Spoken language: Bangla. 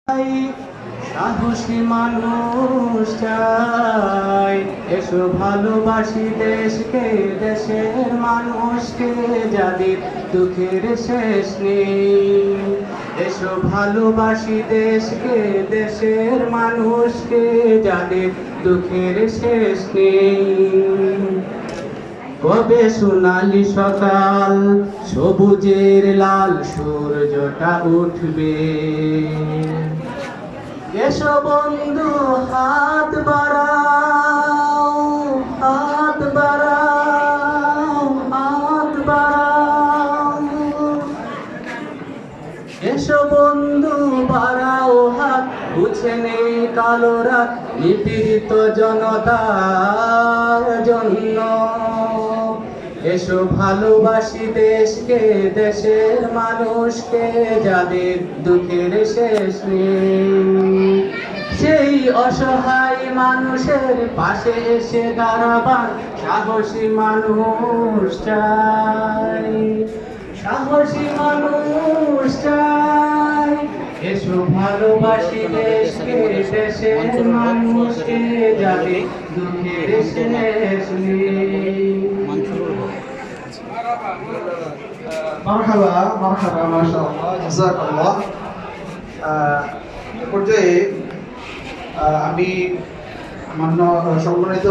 সাহসী মানুষ চাই, এসো ভালোবাসি দেশকে, দেশের মানুষকে, যাদের দুঃখের শেষ নেই। এসো ভালোবাসি দেশকে, দেশের মানুষকে, যাদের দুঃখের শেষ নেই। কবে সোনালি সকাল, সবুজের লাল সূর্যটা উঠবে। এসো বন্ধু হাত বাড়াও, হাত বাড়াও, হাত বাড়াও। এসো বন্ধু বাড়াও হাত, বুঝে নেই কালো রাত নিপীড়িত জনতার জন্য। এসো ভালোবাসি দেশকে, দেশের মানুষকে, যাদের দুঃখের শেষ নেই। সেই অসহায় মানুষের পাশে এসে দাঁড়াবার সাহসী মানুষ চাই, সাহসী মানুষ চাই। এসো ভালোবাসি দেশকে, দেশের মানুষকে, যাদের দুঃখের শেষ নেই। মারহাবা মারহাবা মাশাআল্লাহ জাযাকাল্লাহ। পর্যায়ে আমি সম্মানিত